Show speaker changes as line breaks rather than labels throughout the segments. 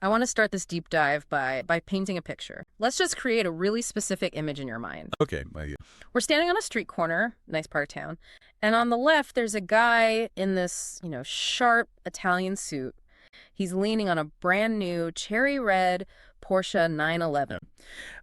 I want to start this deep dive by painting a picture. Let's just create a really specific image in your mind.
Okay.
We're standing on a street corner, nice part of town, and on the left there's a guy in this, sharp Italian suit. He's leaning on a brand new cherry red Porsche 911.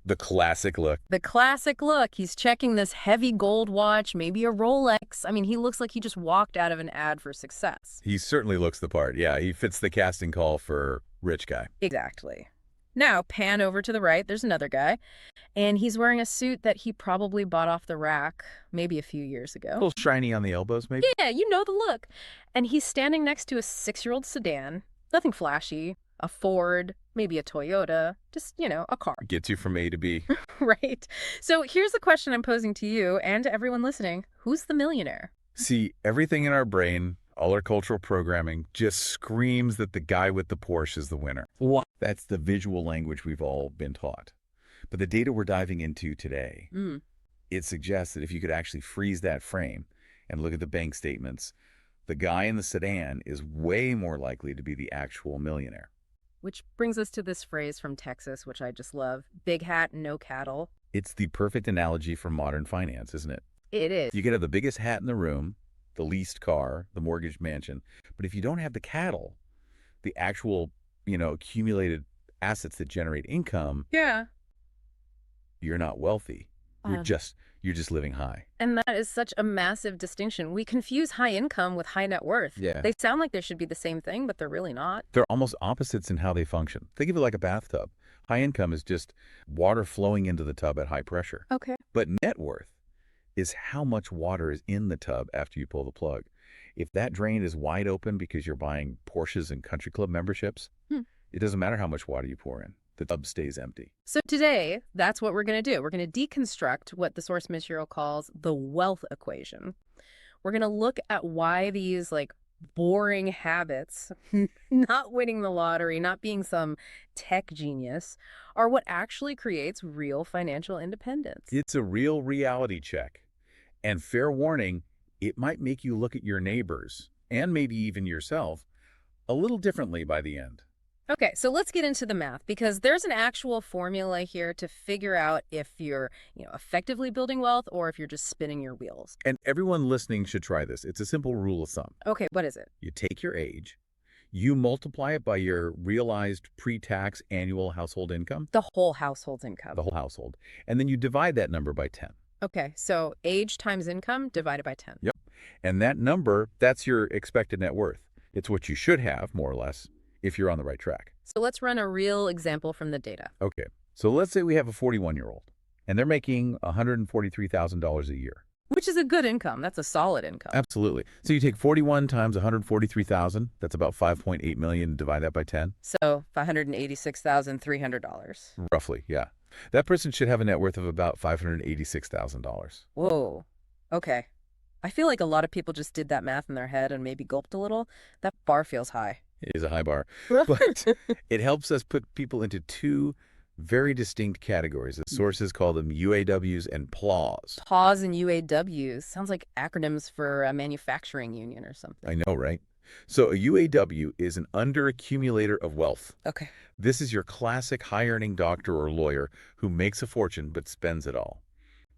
The classic look.
The classic look. He's checking this heavy gold watch, maybe a Rolex. I mean, he looks like he just walked out of an ad for success.
He certainly looks the part. Yeah, he fits the casting call for rich guy.
Exactly. Now, pan over to the right, there's another guy, and he's wearing a suit that he probably bought off the rack maybe a few years ago.
A little shiny on the elbows, maybe?
Yeah, you know the look. And he's standing next to a 6-year-old sedan, nothing flashy, a Ford, maybe a Toyota, just, a car.
Gets you from A to B.
Right. So here's the question I'm posing to you and to everyone listening. Who's the millionaire?
See, everything in our brain, all our cultural programming, just screams that the guy with the Porsche is the winner.
What?
That's the visual language we've all been taught. But the data we're diving into today, it suggests that if you could actually freeze that frame and look at the bank statements, the guy in the sedan is way more likely to be the actual millionaire.
Which brings us to this phrase from Texas, which I just love. Big hat, no cattle.
It's the perfect analogy for modern finance, isn't it?
It is.
You could have the biggest hat in the room, the leased car, the mortgaged mansion. But if you don't have the cattle, the actual, accumulated assets that generate income,
Yeah.
you're not wealthy. You're just living high.
And that is such a massive distinction. We confuse high income with high net worth.
Yeah.
They sound like they should be the same thing, but they're really not.
They're almost opposites in how they function. Think of it like a bathtub. High income is just water flowing into the tub at high pressure.
Okay.
But net worth is how much water is in the tub after you pull the plug. If that drain is wide open because you're buying Porsches and country club memberships, it doesn't matter how much water you pour in. The tub stays empty.
So today, that's what we're going to do. We're going to deconstruct what the source material calls the wealth equation. We're going to look at why these boring habits, not winning the lottery, not being some tech genius, are what actually creates real financial independence.
It's a real reality check. And fair warning, it might make you look at your neighbors, and maybe even yourself, a little differently by the end.
Okay, so let's get into the math, because there's an actual formula here to figure out if you're, effectively building wealth or if you're just spinning your wheels.
And everyone listening should try this. It's a simple rule of thumb.
Okay, what is it?
You take your age, you multiply it by your realized pre-tax annual household income.
The whole household's income.
The whole household. And then you divide that number by 10.
Okay, so age times income divided by 10.
Yep. And that number, that's your expected net worth. It's what you should have, more or less, if you're on the right track.
So let's run a real example from the data.
Okay. So let's say we have a 41-year-old, and they're making $143,000 a year.
Which is a good income. That's a solid income.
Absolutely. So you take 41 times 143,000, that's about 5.8 million, divide that by 10.
So $586,300.
Roughly, yeah. That person should have a net worth of about $586,000.
Whoa. Okay. I feel like a lot of people just did that math in their head and maybe gulped a little. That bar feels high.
It is a high bar. But it helps us put people into two very distinct categories. The sources call them UAWs and PAWs.
PAWs and UAWs. Sounds like acronyms for a manufacturing union or something.
I know, right? So a UAW is an underaccumulator of wealth.
Okay.
This is your classic high-earning doctor or lawyer who makes a fortune but spends it all.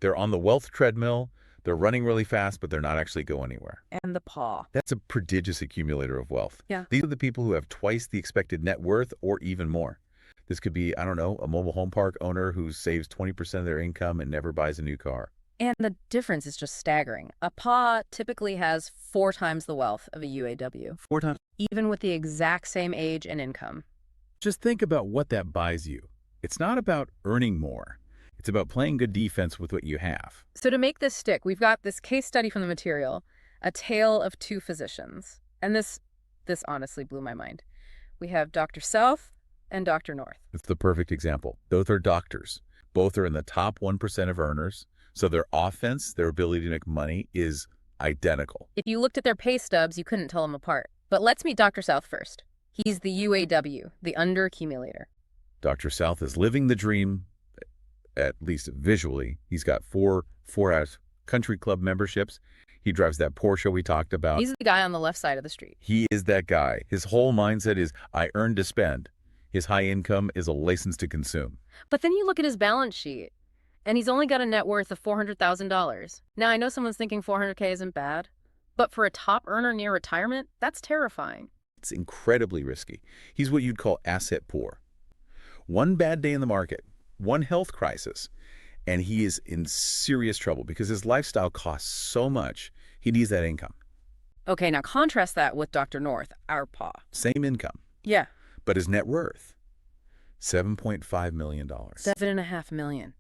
They're on the wealth treadmill. They're running really fast, but they're not actually going anywhere.
And the PAW.
That's a prodigious accumulator of wealth.
Yeah.
These are the people who have twice the expected net worth or even more. This could be, I don't know, a mobile home park owner who saves 20% of their income and never buys a new car.
And the difference is just staggering. A PAW typically has 4 times the wealth of a UAW.
4 times.
Even with the exact same age and income.
Just think about what that buys you. It's not about earning more. It's about playing good defense with what you have.
So to make this stick, we've got this case study from the material, A Tale of Two Physicians. And this honestly blew my mind. We have Dr. South and Dr. North.
It's the perfect example. Both are doctors. Both are in the top 1% of earners. So their offense, their ability to make money is identical.
If you looked at their pay stubs, you couldn't tell them apart. But let's meet Dr. South first. He's the UAW, the underaccumulator.
Dr. South is living the dream, at least visually. He's got four country club memberships. He drives that Porsche we talked about.
He's the guy on the left side of the street.
He is that guy. His whole mindset is, I earn to spend. His high income is a license to consume.
But then you look at his balance sheet, and he's only got a net worth of $400,000. Now, I know someone's thinking 400K isn't bad, but for a top earner near retirement, that's terrifying.
It's incredibly risky. He's what you'd call asset poor. One bad day in the market, one health crisis, and he is in serious trouble because his lifestyle costs so much, he needs that income.
Okay, now contrast that with Dr. North, our paw.
Same income,
Yeah.
but his net worth, $7.5 million.
$7.5 million.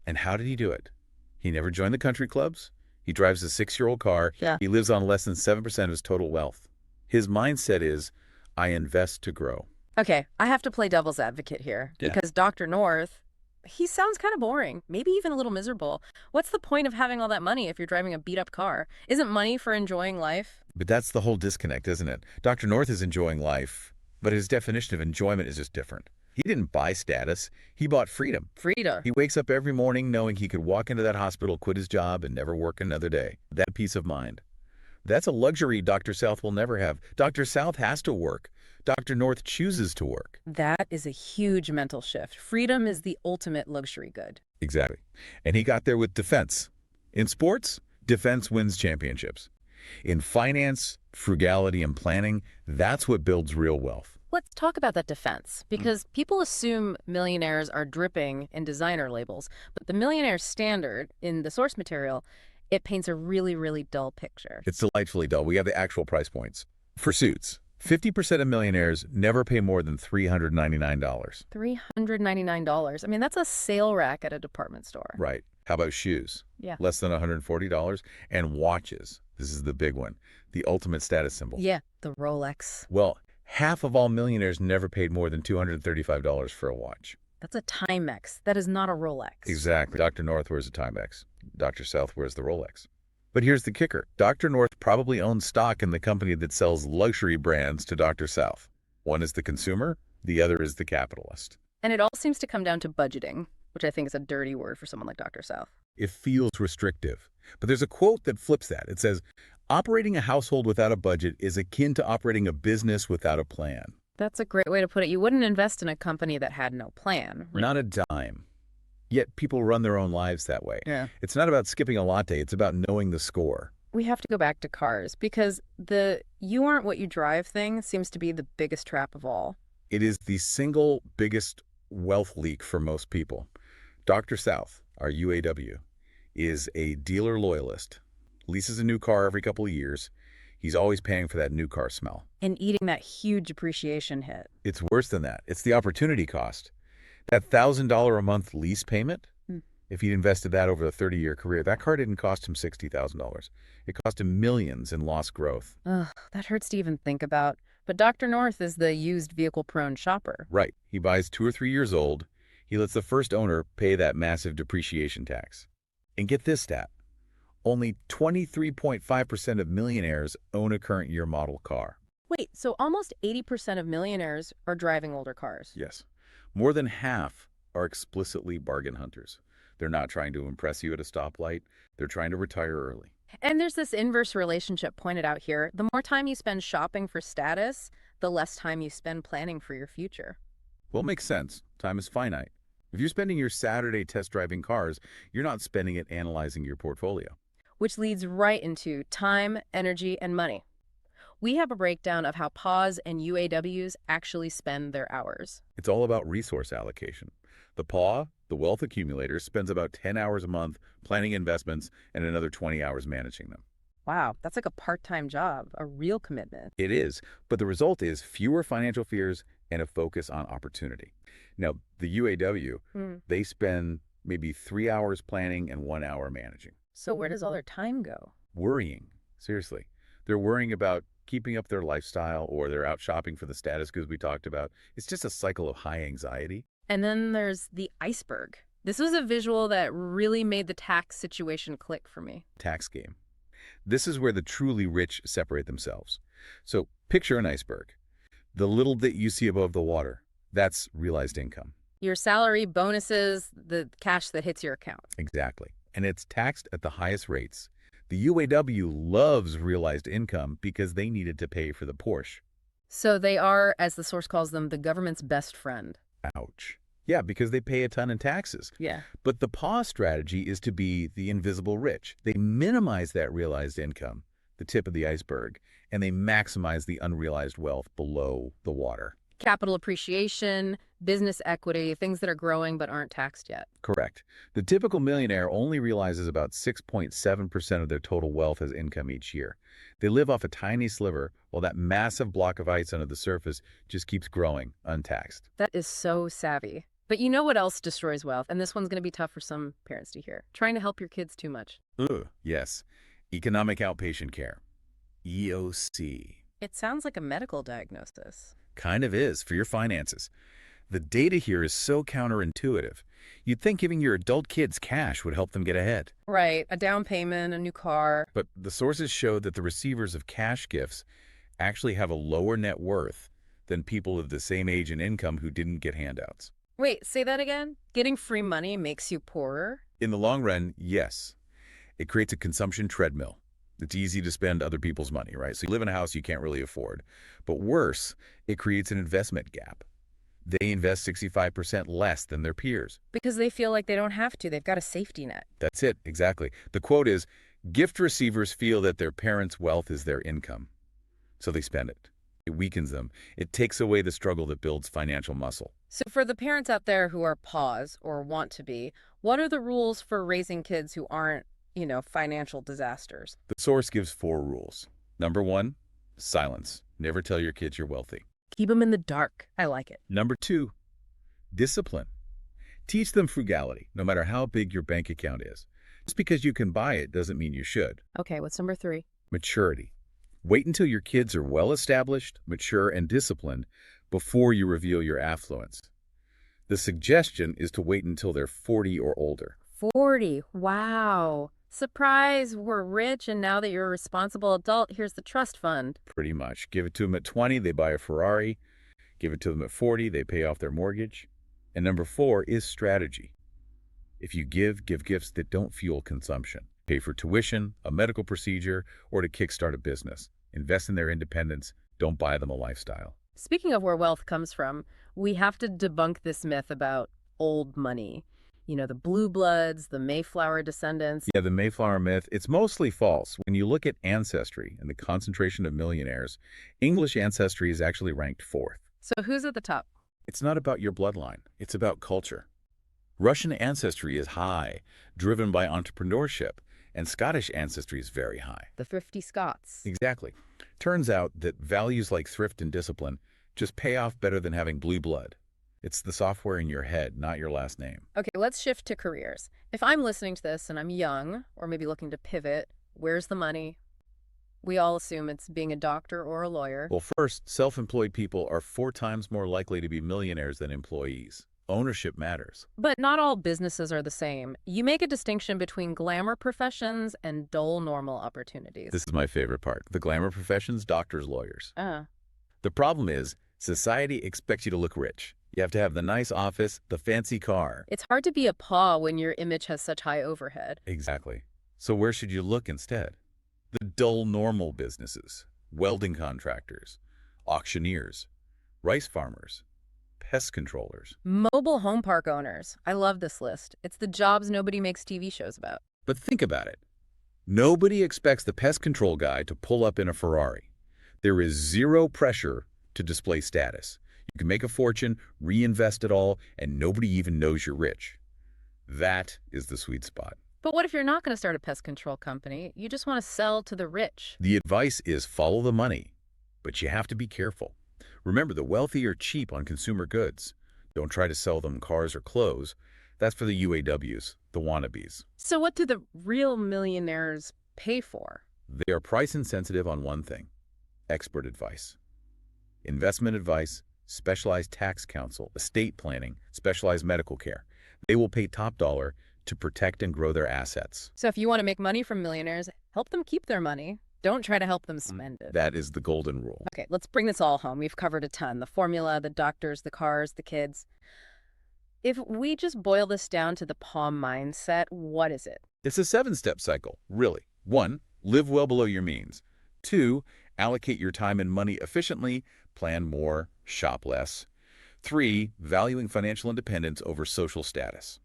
And how did he do it? He never joined the country clubs. He drives a 6-year-old car.
Yeah.
He lives on less than 7% of his total wealth. His mindset is, I invest to grow.
Okay, I have to play devil's advocate here
Yeah.
because Dr. North, he sounds kind of boring, maybe even a little miserable. What's the point of having all that money if you're driving a beat-up car? Isn't money for enjoying life?
But that's the whole disconnect, isn't it? Dr. North is enjoying life, but his definition of enjoyment is just different. He didn't buy status. He bought freedom.
Frida.
He wakes up every morning knowing he could walk into that hospital, quit his job, and never work another day. That peace of mind. That's a luxury Dr. South will never have. Dr. South has to work. Dr. North chooses to work.
That is a huge mental shift. Freedom is the ultimate luxury good.
Exactly. And he got there with defense. In sports, defense wins championships. In finance, frugality, and planning, that's what builds real wealth.
Let's talk about that defense, because people assume millionaires are dripping in designer labels, but the Millionaire Standard in the source material, it paints a really, really dull picture.
It's delightfully dull. We have the actual price points. For suits, 50% of millionaires never pay more than $399.
$399. I mean, that's a sale rack at a department store.
Right. How about shoes?
Yeah.
Less than $140. And watches. This is the big one. The ultimate status symbol.
Yeah, the Rolex.
Well, half of all millionaires never paid more than $235 for a watch.
That's a Timex. That is not a Rolex.
Exactly. Dr. North wears a Timex. Dr. South wears the Rolex. But here's the kicker. Dr. North probably owns stock in the company that sells luxury brands to Dr. South. One is the consumer, the other is the capitalist.
And it all seems to come down to budgeting, which I think is a dirty word for someone like Dr. South.
It feels restrictive. But there's a quote that flips that. It says, operating a household without a budget is akin to operating a business without a plan.
That's a great way to put it. You wouldn't invest in a company that had no plan.
Not a dime. Yet people run their own lives that way.
Yeah.
It's not about skipping a latte. It's about knowing the score.
We have to go back to cars because the you aren't what you drive thing seems to be the biggest trap of all.
It is the single biggest wealth leak for most people. Dr. South, our UAW, is a dealer loyalist. Leases a new car every couple of years. He's always paying for that new car smell.
And eating that huge depreciation hit.
It's worse than that. It's the opportunity cost. That $1,000 a month lease payment, if he'd invested that over a 30-year career, that car didn't cost him $60,000. It cost him millions in lost growth.
Ugh, that hurts to even think about. But Dr. North is the used vehicle-prone shopper.
Right. He buys 2 or 3 years old. He lets the first owner pay that massive depreciation tax. And get this stat. Only 23.5% of millionaires own a current year model car.
Wait, so almost 80% of millionaires are driving older cars.
Yes. More than half are explicitly bargain hunters. They're not trying to impress you at a stoplight. They're trying to retire early.
And there's this inverse relationship pointed out here. The more time you spend shopping for status, the less time you spend planning for your future.
Well, it makes sense. Time is finite. If you're spending your Saturday test driving cars, you're not spending it analyzing your portfolio.
Which leads right into time, energy, and money. We have a breakdown of how PAWs and UAWs actually spend their hours.
It's all about resource allocation. The PAW, the wealth accumulator, spends about 10 hours a month planning investments and another 20 hours managing them.
Wow, that's like a part-time job, a real commitment.
It is, but the result is fewer financial fears and a focus on opportunity. Now, the UAW, they spend maybe 3 hours planning and 1 hour managing.
So where does all their time go?
Worrying, seriously. They're worrying about keeping up their lifestyle, or they're out shopping for the status goods we talked about. It's just a cycle of high anxiety.
And then there's the iceberg. This was a visual that really made the tax situation click for me.
Tax game. This is where the truly rich separate themselves. So picture an iceberg. The little that you see above the water, that's realized income.
Your salary, bonuses, the cash that hits your account.
Exactly. And it's taxed at the highest rates. The UAW loves realized income because they needed to pay for the Porsche.
So they are, as the source calls them, the government's best friend.
Ouch. Yeah, because they pay a ton in taxes.
Yeah.
But the PAW strategy is to be the invisible rich. They minimize that realized income, the tip of the iceberg, and they maximize the unrealized wealth below the water.
Capital appreciation, business equity, things that are growing but aren't taxed yet.
Correct. The typical millionaire only realizes about 6.7% of their total wealth as income each year. They live off a tiny sliver while that massive block of ice under the surface just keeps growing untaxed.
That is so savvy. But you know what else destroys wealth? And this one's going to be tough for some parents to hear. Trying to help your kids too much.
Ugh, yes. Economic outpatient care. EOC.
It sounds like a medical diagnosis.
Kind of is for your finances. The data here is so counterintuitive. You'd think giving your adult kids cash would help them get ahead.
Right, a down payment, a new car.
But the sources show that the receivers of cash gifts actually have a lower net worth than people of the same age and income who didn't get handouts.
Wait, say that again? Getting free money makes you poorer?
In the long run, yes. It creates a consumption treadmill. It's easy to spend other people's money, right? So you live in a house you can't really afford. But worse, it creates an investment gap. They invest 65% less than their peers.
Because they feel like they don't have to. They've got a safety net.
That's it, exactly. The quote is, gift receivers feel that their parents' wealth is their income. So they spend it. It weakens them. It takes away the struggle that builds financial muscle.
So for the parents out there who are PAWs or want to be, what are the rules for raising kids who aren't, financial disasters?
The source gives 4 rules. Number 1, silence. Never tell your kids you're wealthy.
Keep them in the dark. I like it.
Number 2, discipline. Teach them frugality, no matter how big your bank account is. Just because you can buy it doesn't mean you should.
Okay, what's number 3?
Maturity. Wait until your kids are well-established, mature, and disciplined before you reveal your affluence. The suggestion is to wait until they're 40 or older.
40. Wow. Surprise, we're rich, and now that you're a responsible adult, here's the trust fund.
Pretty much. Give it to them at 20, they buy a Ferrari. Give it to them at 40, they pay off their mortgage. And number 4 is strategy. If you give gifts that don't fuel consumption. Pay for tuition, a medical procedure, or to kickstart a business. Invest in their independence. Don't buy them a lifestyle.
Speaking of where wealth comes from, we have to debunk this myth about old money. The blue bloods, the Mayflower descendants.
Yeah, the Mayflower myth, it's mostly false. When you look at ancestry and the concentration of millionaires, English ancestry is actually ranked 4th.
So who's at the top?
It's not about your bloodline. It's about culture. Russian ancestry is high, driven by entrepreneurship, and Scottish ancestry is very high.
The thrifty Scots.
Exactly. Turns out that values like thrift and discipline just pay off better than having blue blood. It's the software in your head, not your last name.
Okay, let's shift to careers. If I'm listening to this and I'm young, or maybe looking to pivot, where's the money? We all assume it's being a doctor or a lawyer.
Well, first, self-employed people are 4 times more likely to be millionaires than employees. Ownership matters.
But not all businesses are the same. You make a distinction between glamour professions and dull normal opportunities.
This is my favorite part. The glamour professions, doctors, lawyers. The problem is, society expects you to look rich. You have to have the nice office, the fancy car.
It's hard to be a PAW when your image has such high overhead.
Exactly. So where should you look instead? The dull normal businesses, welding contractors, auctioneers, rice farmers, pest controllers.
Mobile home park owners. I love this list. It's the jobs nobody makes TV shows about.
But think about it. Nobody expects the pest control guy to pull up in a Ferrari. There is 0 pressure to display status. You can make a fortune, reinvest it all, and nobody even knows you're rich. That is the sweet spot.
But what if you're not going to start a pest control company? You just want to sell to the rich.
The advice is follow the money, but you have to be careful. Remember, the wealthy are cheap on consumer goods. Don't try to sell them cars or clothes. That's for the UAWs, the wannabes.
So what do the real millionaires pay for?
They are price insensitive on one thing: expert advice. Investment advice, specialized tax counsel, estate planning, specialized medical care. They will pay top dollar to protect and grow their assets.
So if you want to make money from millionaires, help them keep their money. Don't try to help them spend it.
That is the golden rule.
Okay, let's bring this all home. We've covered a ton. The formula, the doctors, the cars, the kids. If we just boil this down to the PAW mindset, what is it?
It's a 7-step cycle, really. 1, live well below your means. 2, allocate your time and money efficiently, plan more, shop less. 3, valuing financial independence over social status.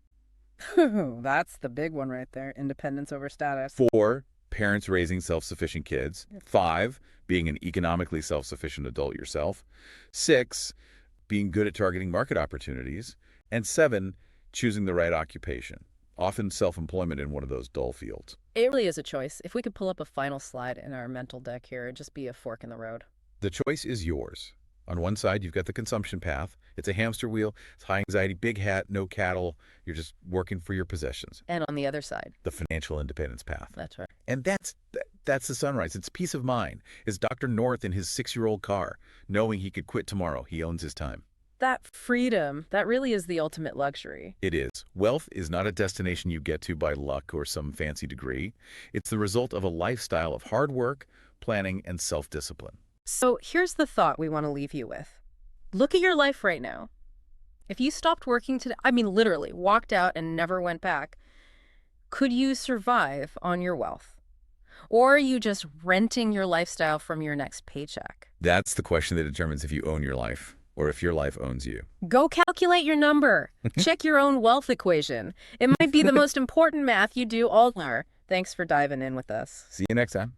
That's the big one right there. Independence over status.
4, parents raising self-sufficient kids. 5, being an economically self-sufficient adult yourself. 6, being good at targeting market opportunities. And 7, choosing the right occupation, often self-employment in one of those dull fields.
It really is a choice. If we could pull up a final slide in our mental deck here, it'd just be a fork in the road.
The choice is yours. On one side, you've got the consumption path. It's a hamster wheel. It's high anxiety, big hat, no cattle. You're just working for your possessions.
And on the other side,
The financial independence path.
that's right.
And that's the sunrise. It's peace of mind. It's Dr. North in his 6-year-old car, knowing he could quit tomorrow. He owns his time.
That freedom, that really is the ultimate luxury.
It is. Wealth is not a destination you get to by luck or some fancy degree. It's the result of a lifestyle of hard work, planning, and self-discipline.
So here's the thought we want to leave you with. Look at your life right now. If you stopped working today, I mean literally, walked out and never went back, could you survive on your wealth? Or are you just renting your lifestyle from your next paycheck?
That's the question that determines if you own your life or if your life owns you.
Go calculate your number. Check your own wealth equation. It might be the most important math you do all year. Thanks for diving in with us.
See you next time.